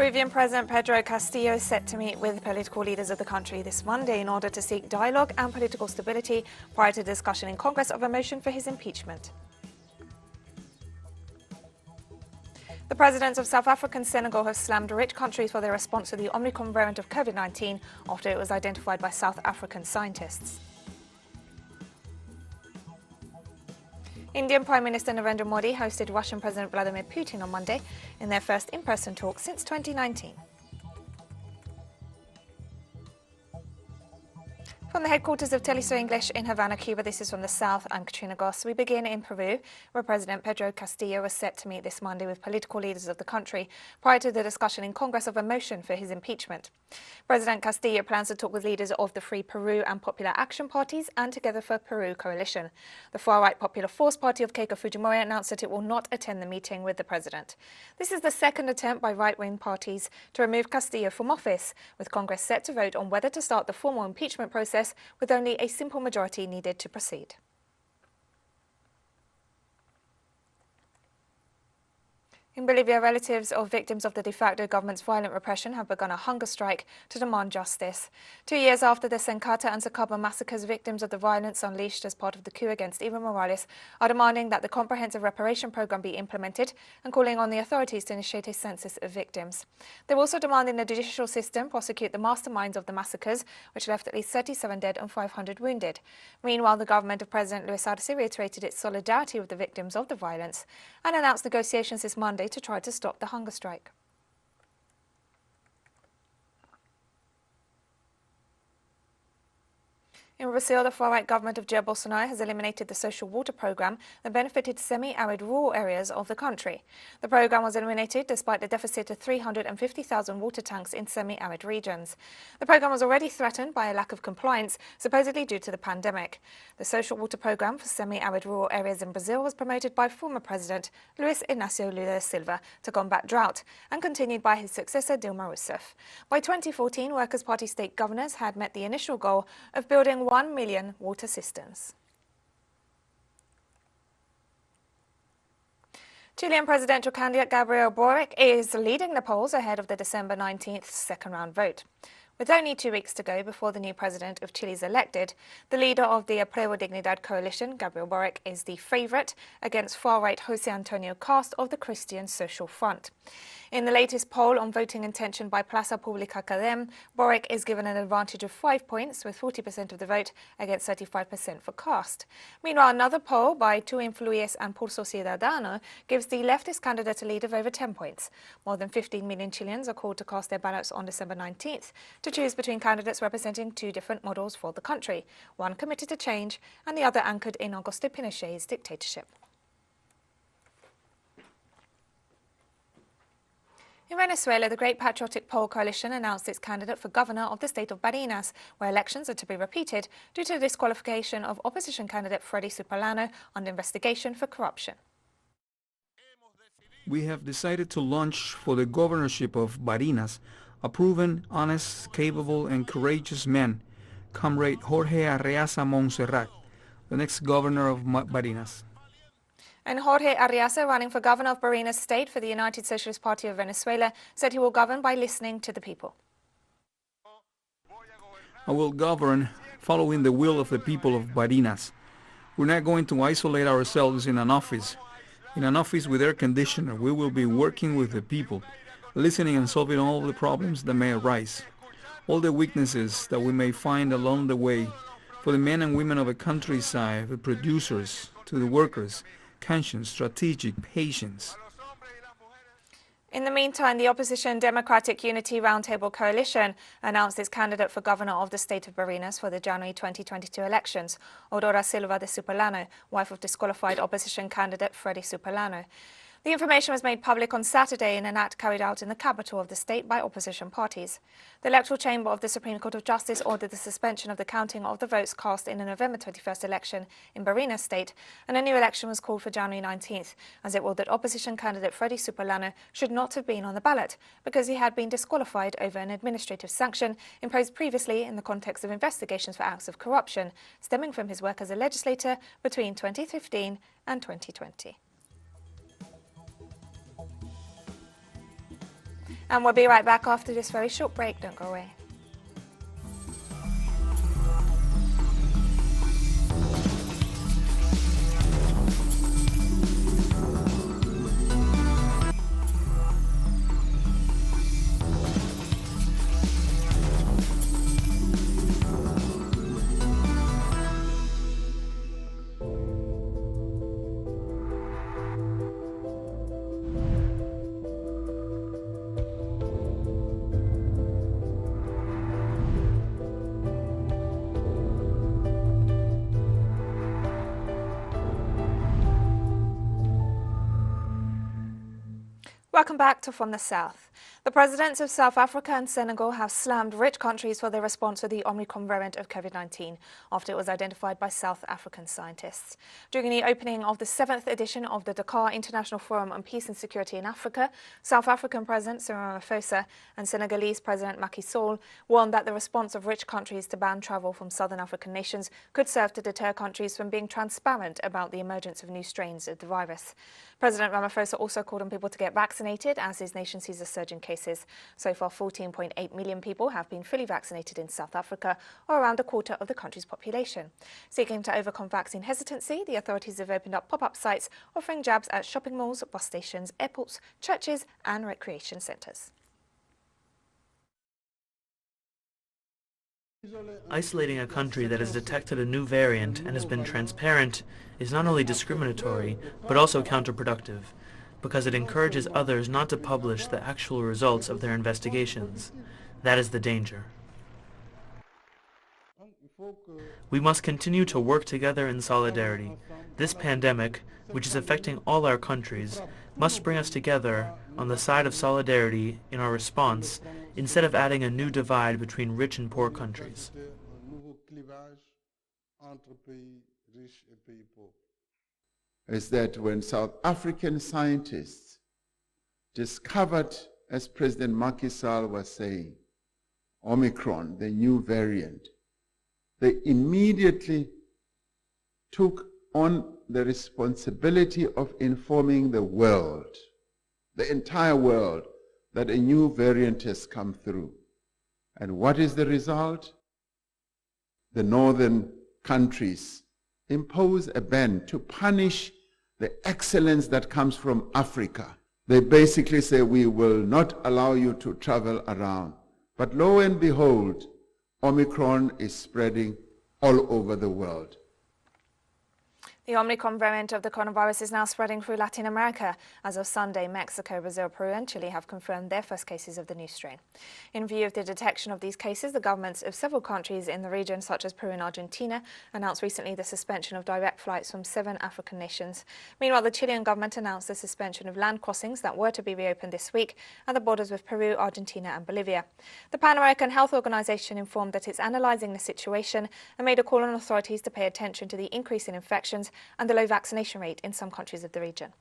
Peruvian President Pedro Castillo is set to meet with political leaders of the country this Monday in order to seek dialogue and political stability prior to discussion in Congress of a motion for his impeachment. The presidents of South Africa and Senegal have slammed rich countries for their response to the Omicron variant of COVID-19 after it was identified by South African scientists. Indian Prime Minister Narendra Modi hosted Russian President Vladimir Putin on Monday in their first in-person talk since 2019. From the headquarters of teleSUR English in Havana, Cuba, this is from the South. I'm Katrina Goss. We begin in Peru, where President Pedro Castillo was set to meet this Monday with political leaders of the country prior to the discussion in Congress of a motion for his impeachment. President Castillo plans to talk with leaders of the Free Peru and Popular Action parties and Together for Peru coalition. The far-right Popular Force Party of Keiko Fujimori announced that it will not attend the meeting with the president. This is the second attempt by right-wing parties to remove Castillo from office, with Congress set to vote on whether to start the formal impeachment process with only a simple majority needed to proceed. In Bolivia, relatives of victims of the de facto government's violent repression have begun a hunger strike to demand justice. 2 years after the Sencata and Sacaba massacres, victims of the violence unleashed as part of the coup against Evo Morales are demanding that the comprehensive reparation program be implemented and calling on the authorities to initiate a census of victims. They're also demanding the judicial system prosecute the masterminds of the massacres, which left at least 37 dead and 500 wounded. Meanwhile, the government of President Luis Arce reiterated its solidarity with the victims of the violence and announced negotiations this Monday to try to stop the hunger strike. In Brazil, the far-right government of Jair Bolsonaro has eliminated the social water program that benefited semi-arid rural areas of the country. The program was eliminated despite the deficit of 350,000 water tanks in semi-arid regions. The program was already threatened by a lack of compliance, supposedly due to the pandemic. The social water program for semi-arid rural areas in Brazil was promoted by former President Luis Inácio Lula da Silva to combat drought and continued by his successor Dilma Rousseff. By 2014, Workers' Party state governors had met the initial goal of building 1 million water cisterns. Chilean presidential candidate Gabriel Boric is leading the polls ahead of the December 19th second-round vote. With only 2 weeks to go before the new president of Chile is elected, the leader of the Apruebo Dignidad coalition, Gabriel Boric, is the favourite against far-right José Antonio Cast of the Christian Social Front. In the latest poll on voting intention by Plaza Pública Cadem, Boric is given an advantage of 5 points, with 40% of the vote against 35% for Cast. Meanwhile, another poll by Tu Influyes and Pulso Ciudadano gives the leftist candidate a lead of over 10 points. More than 15 million Chileans are called to cast their ballots on December 19th to choose between candidates representing two different models for the country, one committed to change and the other anchored in Augusto Pinochet's dictatorship. In Venezuela, the Great Patriotic Poll Coalition announced its candidate for governor of the state of Barinas, where elections are to be repeated due to the disqualification of opposition candidate Freddy Supalano under investigation for corruption. We have decided to launch for the governorship of Barinas a proven, honest, capable and courageous man, Comrade Jorge Arreaza Montserrat, the next governor of Barinas. And Jorge Arreaza, running for governor of Barinas State for the United Socialist Party of Venezuela, said he will govern by listening to the people. I will govern following the will of the people of Barinas. We're not going to isolate ourselves in an office. In an office with air conditioner, we will be working with the people, listening and solving all the problems that may arise, all the weaknesses that we may find along the way, for the men and women of a countryside, the producers, to the workers, conscience, strategic, patience. In the meantime, the opposition Democratic Unity Roundtable Coalition announced its candidate for governor of the state of Barinas for the January 2022 elections, Aurora Silva de Supalano, wife of disqualified opposition candidate Freddy Supalano. The information was made public on Saturday in an act carried out in the capital of the state by opposition parties. The electoral chamber of the Supreme Court of Justice ordered the suspension of the counting of the votes cast in the November 21st election in Barinas State, and a new election was called for January 19th, as it ruled that opposition candidate Freddy Supalano should not have been on the ballot because he had been disqualified over an administrative sanction imposed previously in the context of investigations for acts of corruption stemming from his work as a legislator between 2015 and 2020. And we'll be right back after this very short break. Don't go away. Welcome back to From the South. The presidents of South Africa and Senegal have slammed rich countries for their response to the Omicron variant of COVID-19 after it was identified by South African scientists. During the opening of the 7th edition of the Dakar International Forum on Peace and Security in Africa, South African President Cyril Ramaphosa and Senegalese President Macky Sall warned that the response of rich countries to ban travel from southern African nations could serve to deter countries from being transparent about the emergence of new strains of the virus. President Ramaphosa also called on people to get vaccinated as his nation sees a surge in cases. So far, 14.8 million people have been fully vaccinated in South Africa, or around a quarter of the country's population. Seeking to overcome vaccine hesitancy, the authorities have opened up pop-up sites offering jabs at shopping malls, bus stations, airports, churches and recreation centres. Isolating a country that has detected a new variant and has been transparent is not only discriminatory, but also counterproductive, because it encourages others not to publish the actual results of their investigations. That is the danger. We must continue to work together in solidarity. This pandemic, which is affecting all our countries, must bring us together on the side of solidarity in our response, instead of adding a new divide between rich and poor countries. Is that when South African scientists discovered, as President Macky Sall was saying, Omicron, the new variant, they immediately took on the responsibility of informing the world, the entire world, that a new variant has come through. And what is the result? The northern countries impose a ban to punish the excellence that comes from Africa. They basically say, we will not allow you to travel around. But lo and behold, Omicron is spreading all over the world. The Omicron variant of the coronavirus is now spreading through Latin America. As of Sunday, Mexico, Brazil, Peru and Chile have confirmed their first cases of the new strain. In view of the detection of these cases, the governments of several countries in the region, such as Peru and Argentina, announced recently the suspension of direct flights from 7 African nations. Meanwhile, the Chilean government announced the suspension of land crossings that were to be reopened this week at the borders with Peru, Argentina and Bolivia. The Pan American Health Organization informed that it's analyzing the situation and made a call on authorities to pay attention to the increase in infections and the low vaccination rate in some countries of the region.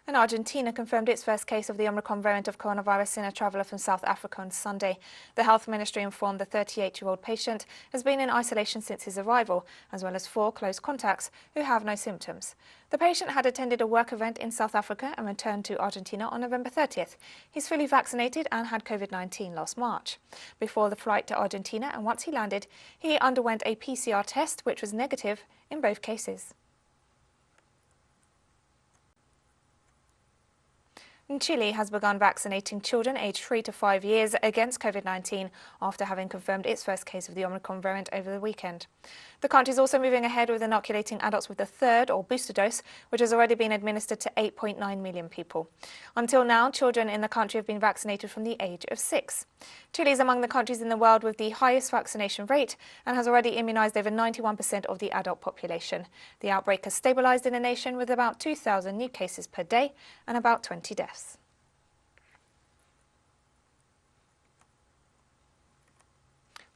And Argentina confirmed its first case of the Omicron variant of coronavirus in a traveller from South Africa on Sunday. The health ministry informed the 38-year-old patient has been in isolation since his arrival, as well as 4 close contacts who have no symptoms. The patient had attended a work event in South Africa and returned to Argentina on November 30th. He's fully vaccinated and had COVID-19 last March. Before the flight to Argentina and once he landed, he underwent a PCR test which was negative in both cases. And Chile has begun vaccinating children aged 3 to 5 years against COVID-19 after having confirmed its first case of the Omicron variant over the weekend. The country is also moving ahead with inoculating adults with the 3rd or booster dose, which has already been administered to 8.9 million people. Until now, children in the country have been vaccinated from the age of 6. Chile is among the countries in the world with the highest vaccination rate and has already immunised over 91% of the adult population. The outbreak has stabilised in the nation with about 2,000 new cases per day and about 20 deaths.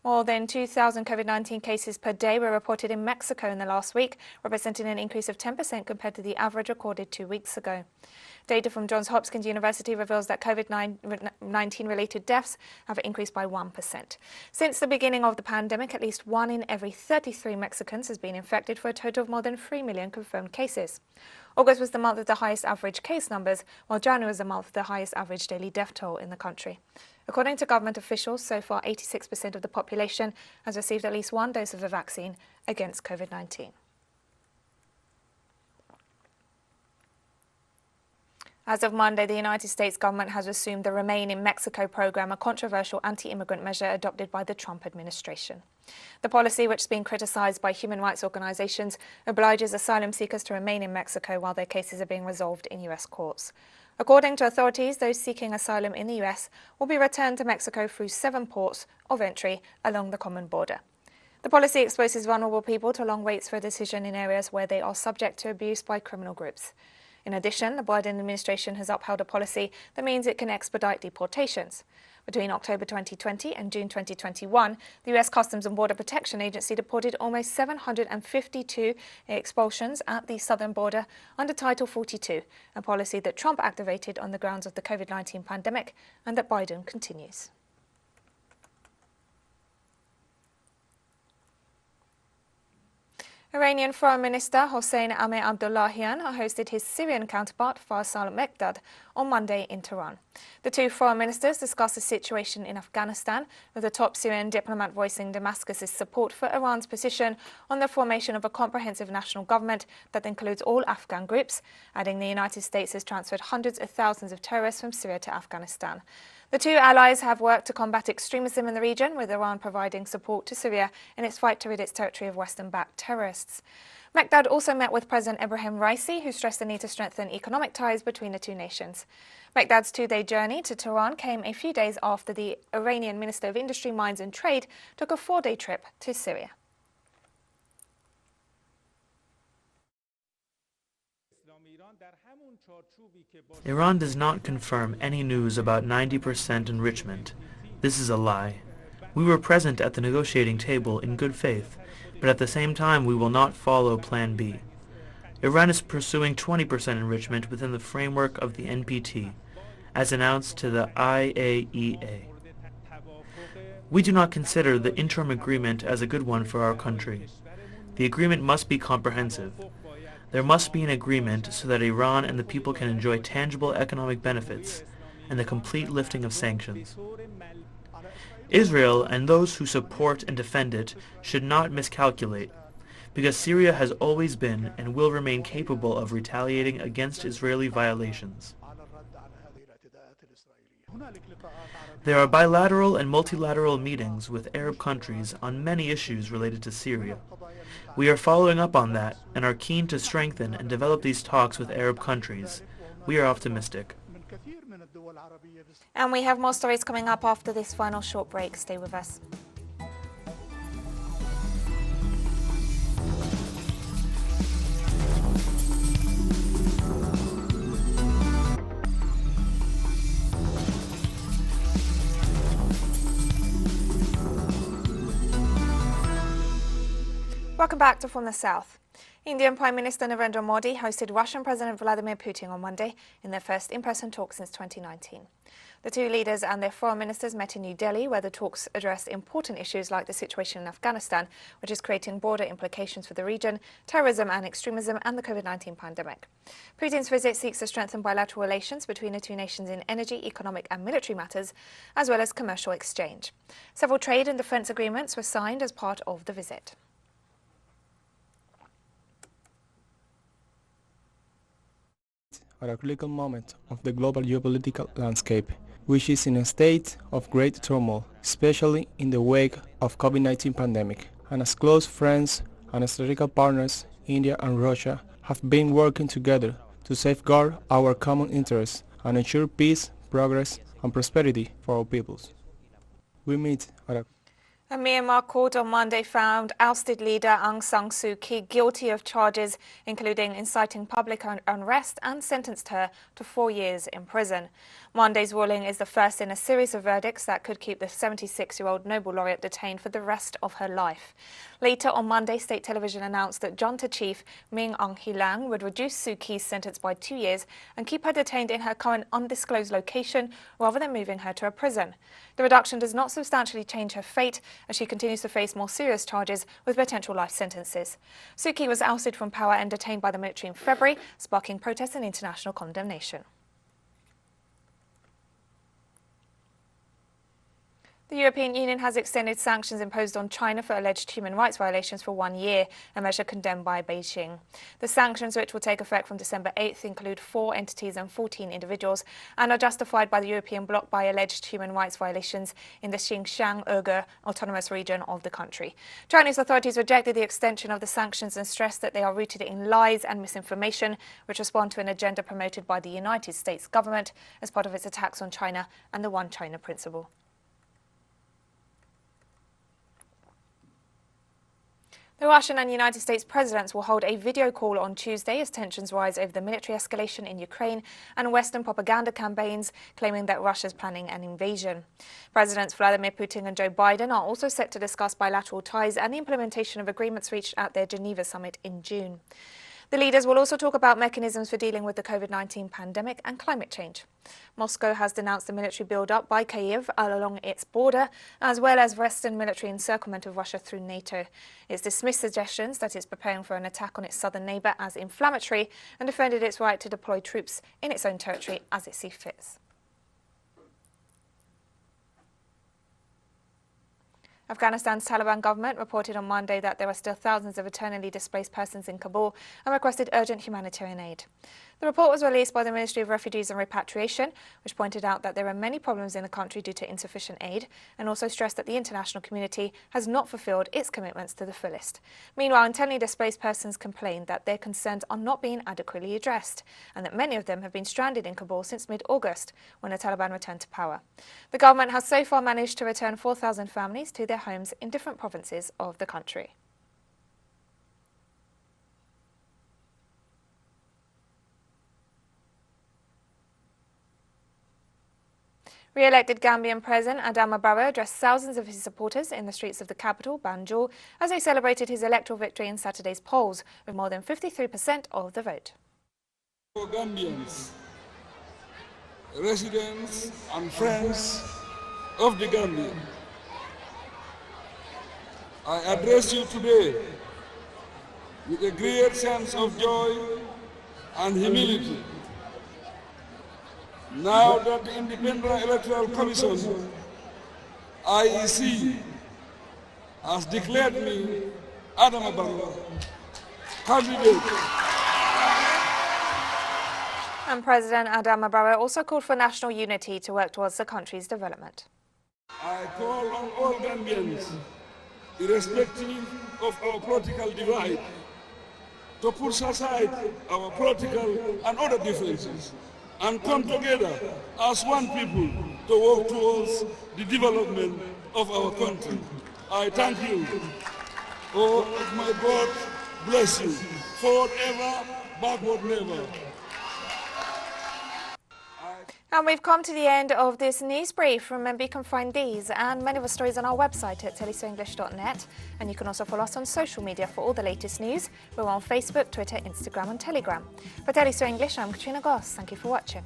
More than 2,000 COVID-19 cases per day were reported in Mexico in the last week, representing an increase of 10% compared to the average recorded 2 weeks ago. Data from Johns Hopkins University reveals that COVID-19 related deaths have increased by 1%. Since the beginning of the pandemic, at least 1 in every 33 Mexicans has been infected, for a total of more than 3 million confirmed cases. August was the month of the highest average case numbers, while January was the month of the highest average daily death toll in the country. According to government officials, so far 86% of the population has received at least 1 dose of the vaccine against COVID-19. As of Monday, the United States government has resumed the Remain in Mexico program, a controversial anti-immigrant measure adopted by the Trump administration. The policy, which has been criticized by human rights organizations, obliges asylum seekers to remain in Mexico while their cases are being resolved in U.S. courts. According to authorities, those seeking asylum in the U.S. will be returned to Mexico through 7 ports of entry along the common border. The policy exposes vulnerable people to long waits for a decision in areas where they are subject to abuse by criminal groups. In addition, the Biden administration has upheld a policy that means it can expedite deportations. Between October 2020 and June 2021, the U.S. Customs and Border Protection Agency deported almost 752 expulsions at the southern border under Title 42, a policy that Trump activated on the grounds of the COVID-19 pandemic and that Biden continues. Iranian Foreign Minister Hossein Amir-Abdollahian hosted his Syrian counterpart Faisal Mekdad on Monday in Tehran. The two foreign ministers discussed the situation in Afghanistan, with the top Syrian diplomat voicing Damascus's support for Iran's position on the formation of a comprehensive national government that includes all Afghan groups, adding the United States has transferred hundreds of thousands of terrorists from Syria to Afghanistan. The two allies have worked to combat extremism in the region, with Iran providing support to Syria in its fight to rid its territory of Western-backed terrorists. Mekdad also met with President Ibrahim Raisi, who stressed the need to strengthen economic ties between the two nations. Mekdad's 2-day journey to Tehran came a few days after the Iranian Minister of Industry, Mines and Trade took a 4-day trip to Syria. Iran does not confirm any news about 90% enrichment. This is a lie. We were present at the negotiating table in good faith, but at the same time we will not follow Plan B. Iran is pursuing 20% enrichment within the framework of the NPT, as announced to the IAEA. We do not consider the interim agreement as a good one for our country. The agreement must be comprehensive. There must be an agreement so that Iran and the people can enjoy tangible economic benefits and the complete lifting of sanctions. Israel and those who support and defend it should not miscalculate, because Syria has always been and will remain capable of retaliating against Israeli violations. There are bilateral and multilateral meetings with Arab countries on many issues related to Syria. We are following up on that and are keen to strengthen and develop these talks with Arab countries. We are optimistic. And we have more stories coming up after this final short break. Stay with us. Welcome back to From the South. Indian Prime Minister Narendra Modi hosted Russian President Vladimir Putin on Monday in their first in-person talk since 2019. The two leaders and their foreign ministers met in New Delhi, where the talks addressed important issues like the situation in Afghanistan, which is creating broader implications for the region, terrorism and extremism, and the COVID-19 pandemic. Putin's visit seeks to strengthen bilateral relations between the two nations in energy, economic and military matters, as well as commercial exchange. Several trade and defence agreements were signed as part of the visit. At a critical moment of the global geopolitical landscape, which is in a state of great turmoil, especially in the wake of COVID-19 pandemic. And as close friends and strategic partners, India and Russia have been working together to safeguard our common interests and ensure peace, progress and prosperity for our peoples. We meet at a A Myanmar court on Monday found ousted leader Aung San Suu Kyi guilty of charges including inciting public unrest and sentenced her to 4 years in prison. Monday's ruling is the first in a series of verdicts that could keep the 76-year-old Nobel laureate detained for the rest of her life. Later on Monday, state television announced that junta chief Min Aung Hlaing would reduce Suu Kyi's sentence by 2 years and keep her detained in her current undisclosed location rather than moving her to a prison. The reduction does not substantially change her fate, as she continues to face more serious charges with potential life sentences. Suu Kyi was ousted from power and detained by the military in February, sparking protests and international condemnation. The European Union has extended sanctions imposed on China for alleged human rights violations for 1 year, a measure condemned by Beijing. The sanctions, which will take effect from December 8th, include 4 entities and 14 individuals and are justified by the European bloc by alleged human rights violations in the Xinjiang Uyghur Autonomous Region of the country. Chinese authorities rejected the extension of the sanctions and stressed that they are rooted in lies and misinformation, which respond to an agenda promoted by the United States government as part of its attacks on China and the One China principle. The Russian and United States presidents will hold a video call on Tuesday as tensions rise over the military escalation in Ukraine and Western propaganda campaigns claiming that Russia is planning an invasion. Presidents Vladimir Putin and Joe Biden are also set to discuss bilateral ties and the implementation of agreements reached at their Geneva summit in June. The leaders will also talk about mechanisms for dealing with the COVID-19 pandemic and climate change. Moscow has denounced the military build-up by Kyiv along its border, as well as Western military encirclement of Russia through NATO. It's dismissed suggestions that it's preparing for an attack on its southern neighbour as inflammatory and defended its right to deploy troops in its own territory as it sees fit. Afghanistan's Taliban government reported on Monday that there are still thousands of internally displaced persons in Kabul and requested urgent humanitarian aid. The report was released by the Ministry of Refugees and Repatriation, which pointed out that there are many problems in the country due to insufficient aid, and also stressed that the international community has not fulfilled its commitments to the fullest. Meanwhile, internally displaced persons complained that their concerns are not being adequately addressed, and that many of them have been stranded in Kabul since mid-August, when the Taliban returned to power. The government has so far managed to return 4,000 families to their homes in different provinces of the country. Re-elected Gambian President Adama Barrow addressed thousands of his supporters in the streets of the capital, Banjul, as they celebrated his electoral victory in Saturday's polls, with more than 53% of the vote. For Gambians, residents and friends of the Gambia, I address you today with a great sense of joy and humility. Now that the Independent Electoral Commission, IEC, has declared me, Adama Barrow, candidate. And President Adama Barrow also called for national unity to work towards the country's development. I call on all Gambians, irrespective of our political divide, to put aside our political and other differences and come together as one people to work towards the development of our country. I thank you. Oh, my God bless you. Forever, backward never. And we've come to the end of this news brief. Remember, you can find these and many other stories on our website at telesurenglish.net. And you can also follow us on social media for all the latest news. We're on Facebook, Twitter, Instagram and Telegram. For TeleSUR English, I'm Katrina Goss. Thank you for watching.